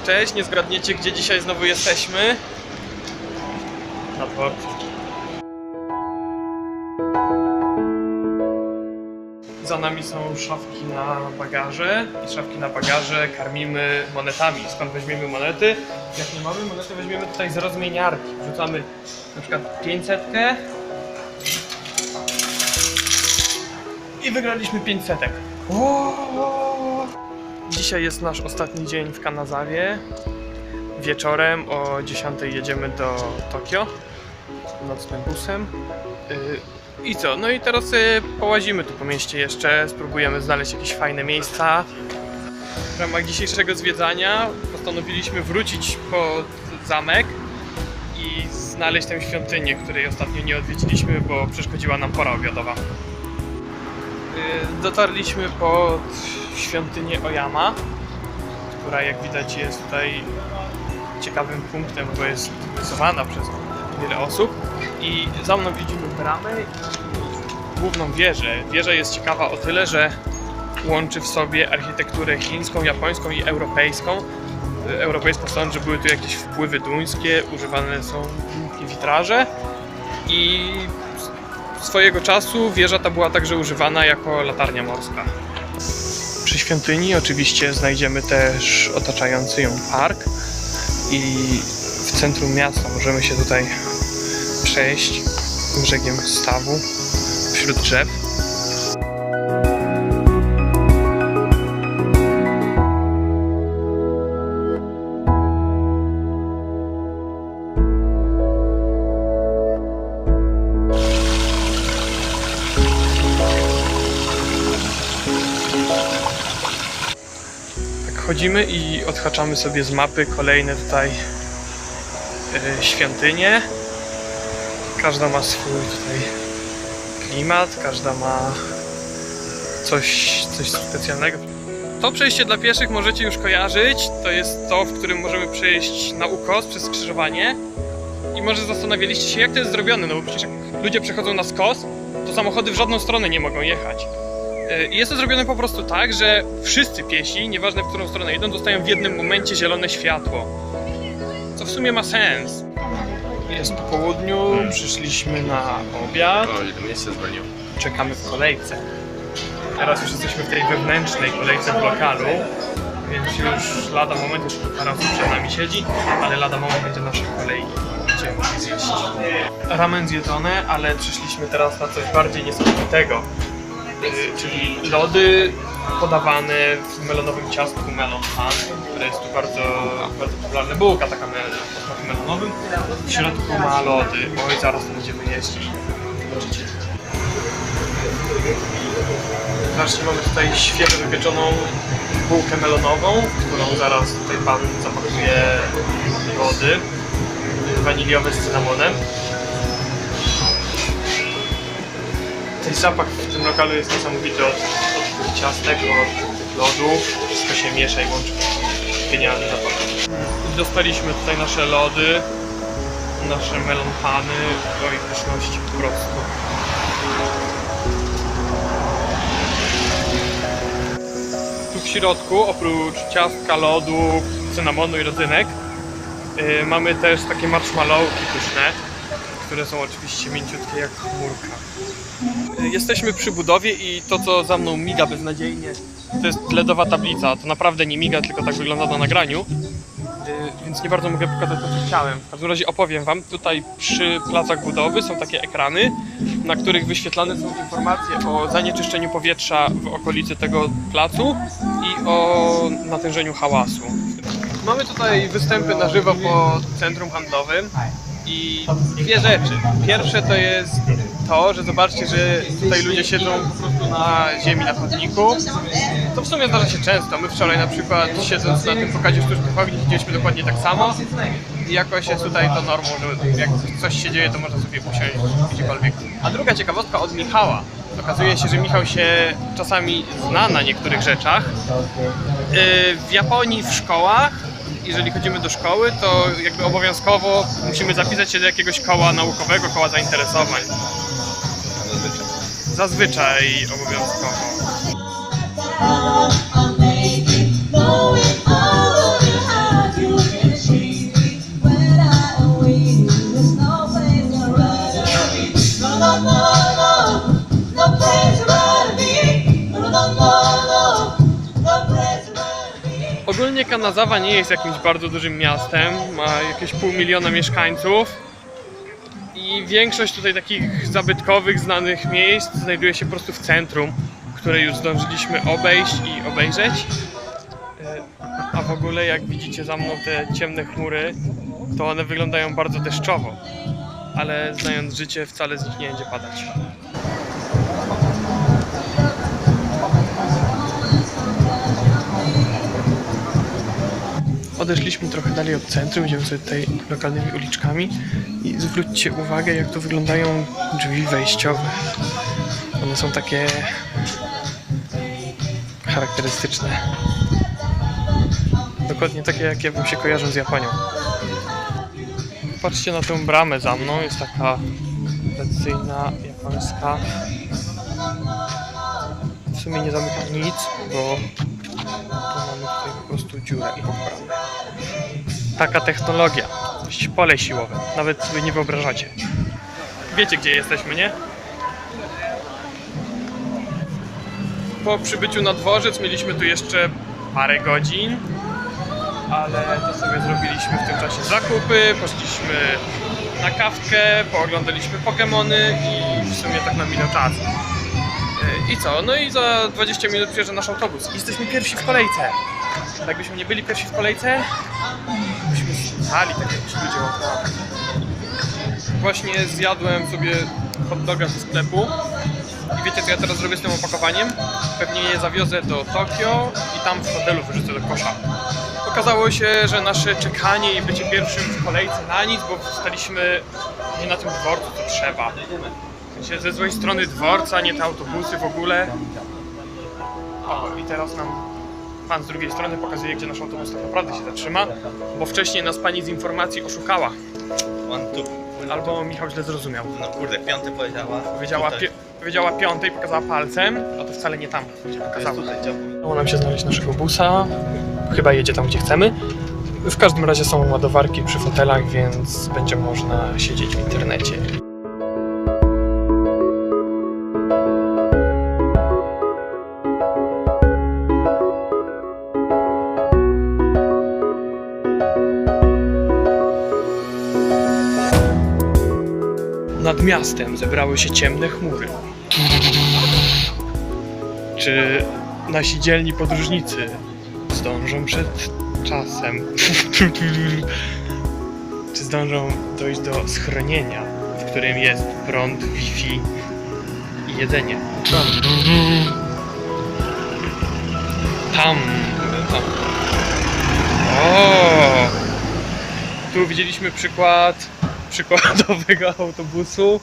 Cześć, nie zgadniecie, gdzie dzisiaj znowu jesteśmy? Na dworcu. Za nami są szafki na bagaże i szafki na bagaże karmimy monetami. Skąd weźmiemy monety? Jak nie mamy monety, weźmiemy tutaj z rozmieniarki. Wrzucamy na przykład 500 i wygraliśmy 500. Dzisiaj jest nasz ostatni dzień w Kanazawie. Wieczorem o 10 jedziemy do Tokio nocnym busem. I co? No i teraz połazimy tu po mieście jeszcze, spróbujemy znaleźć jakieś fajne miejsca. W ramach dzisiejszego zwiedzania postanowiliśmy wrócić pod zamek i znaleźć tę świątynię, której ostatnio nie odwiedziliśmy, bo przeszkodziła nam pora obiadowa. Dotarliśmy pod świątynię Oyama, która jak widać jest tutaj ciekawym punktem, bo jest rysowana przez wiele osób. I za mną widzimy bramę i główną wieżę. Wieża jest ciekawa o tyle, że łączy w sobie architekturę chińską, japońską i europejską. Europejską stąd, że były tu jakieś wpływy duńskie, używane są wielkie witraże i swojego czasu wieża ta była także używana jako latarnia morska. Przy świątyni oczywiście znajdziemy też otaczający ją park i w centrum miasta możemy się tutaj przejść brzegiem stawu wśród drzew. Tak chodzimy i odhaczamy sobie z mapy kolejne tutaj świątynie. Każda ma swój tutaj klimat, każda ma coś specjalnego. To przejście dla pieszych możecie już kojarzyć. To jest to, w którym możemy przejść na ukos przez skrzyżowanie. I może zastanawialiście się, jak to jest zrobione, no bo przecież jak ludzie przechodzą na skos, to samochody w żadną stronę nie mogą jechać. I jest to zrobione po prostu tak, że wszyscy piesi, nieważne w którą stronę idą, dostają w jednym momencie zielone światło. Co w sumie ma sens. Jest po południu, przyszliśmy na obiad. O, ile miejsce zwolnił. Czekamy w kolejce. Teraz już jesteśmy w tej wewnętrznej kolejce w lokalu, więc już lada moment, już kilka osób przed nami siedzi, ale lada moment będzie nasza kolej i będziemy mogli zjeść. Ramen zjedzone, ale przyszliśmy teraz na coś bardziej niesamowitego, czyli lody podawane w melonowym ciastku melon pan, które jest tu bardzo popularne. Bułka taka o smaku melonowym. W środku ma lody. Oj, zaraz to będziemy jeść i zobaczycie. Zobaczcie, mamy tutaj świeżo wypieczoną bułkę melonową, którą zaraz tutaj pan zapakuje lody waniliowe z cynamonem. Ten zapach w tym lokalu jest niesamowity od tych ciastek, od tych lodów. Wszystko się miesza i łączy. Genialny zapach. Dostaliśmy tutaj nasze lody, nasze melonpany, o ich pyszności po prostu. Tu w środku, oprócz ciastka, lodu, cynamonu i rodzynek, mamy też takie marshmallowki pyszne, które są oczywiście mięciutkie jak chmurka. Jesteśmy przy budowie i to, co za mną miga beznadziejnie, to jest LEDowa tablica. To naprawdę nie miga, tylko tak wygląda na nagraniu, więc nie bardzo mogę pokazać to, co chciałem. W każdym razie opowiem wam, tutaj przy placach budowy są takie ekrany, na których wyświetlane są informacje o zanieczyszczeniu powietrza w okolicy tego placu i o natężeniu hałasu. Mamy tutaj występy na żywo po centrum handlowym i dwie rzeczy. Pierwsze to jest to, że zobaczcie, że tutaj ludzie siedzą po prostu na ziemi, na chodniku. To w sumie zdarza się często. My wczoraj na przykład, siedząc na tym pokazie sztucznych ognisk, widzieliśmy dokładnie tak samo. I jakoś jest tutaj to normą, że jak coś się dzieje, to można sobie usiąść gdziekolwiek. A druga ciekawostka od Michała. Okazuje się, że Michał się czasami zna na niektórych rzeczach. W Japonii w szkołach, jeżeli chodzimy do szkoły, to jakby obowiązkowo musimy zapisać się do jakiegoś koła naukowego, koła zainteresowań. Zazwyczaj obowiązkowo. Wielka Nazawa nie jest jakimś bardzo dużym miastem, ma jakieś 500 000 mieszkańców i większość tutaj takich zabytkowych, znanych miejsc znajduje się po prostu w centrum, które już zdążyliśmy obejść i obejrzeć. A w ogóle, jak widzicie za mną te ciemne chmury, to one wyglądają bardzo deszczowo, ale znając życie, wcale z nich nie będzie padać. Odeszliśmy trochę dalej od centrum, idziemy sobie tutaj lokalnymi uliczkami i zwróćcie uwagę, jak tu wyglądają drzwi wejściowe. One są takie charakterystyczne. Dokładnie takie, jakie wam się kojarzą z Japonią. Patrzcie na tę bramę za mną, jest taka tradycyjna, japońska. W sumie nie zamyka nic, bo mamy tutaj po prostu dziurę obok bramy. Taka technologia, jakieś pole siłowe, nawet sobie nie wyobrażacie. Wiecie, gdzie jesteśmy, nie? Po przybyciu na dworzec mieliśmy tu jeszcze parę godzin, ale to sobie zrobiliśmy w tym czasie zakupy, poszliśmy na kawkę, pooglądaliśmy Pokemony i w sumie tak nam minął czas. I co? No i za 20 minut przyjeżdża nasz autobus. I jesteśmy pierwsi w kolejce. Jakbyśmy nie byli pierwsi w kolejce, byśmy stali tak jak ci ludzie wokół. Właśnie zjadłem sobie hot doga ze sklepu. I wiecie, co ja teraz zrobię z tym opakowaniem? Pewnie je zawiozę do Tokio i tam w hotelu wyrzucę do kosza. Okazało się, że nasze czekanie i bycie pierwszym w kolejce na nic, bo staliśmy nie na tym dworcu, co trzeba. W sensie ze złej strony dworca, nie te autobusy w ogóle. O, i teraz nam pan z drugiej strony pokazuje, gdzie nasz autobus tak naprawdę się zatrzyma, bo wcześniej nas pani z informacji oszukała. Albo Michał źle zrozumiał. No kurde, piąty powiedziała. Powiedziała piątej, pokazała palcem, a to wcale nie tam, gdzie pokazała. Tutaj Udało nam się znaleźć naszego busa. Chyba jedzie tam, gdzie chcemy. W każdym razie są ładowarki przy fotelach, więc będzie można siedzieć w internecie. Nad miastem zebrały się ciemne chmury. Czy nasi dzielni podróżnicy zdążą przed czasem? Czy zdążą dojść do schronienia, w którym jest prąd, Wi-Fi i jedzenie? Tam. O! Tu widzieliśmy przykładowego autobusu,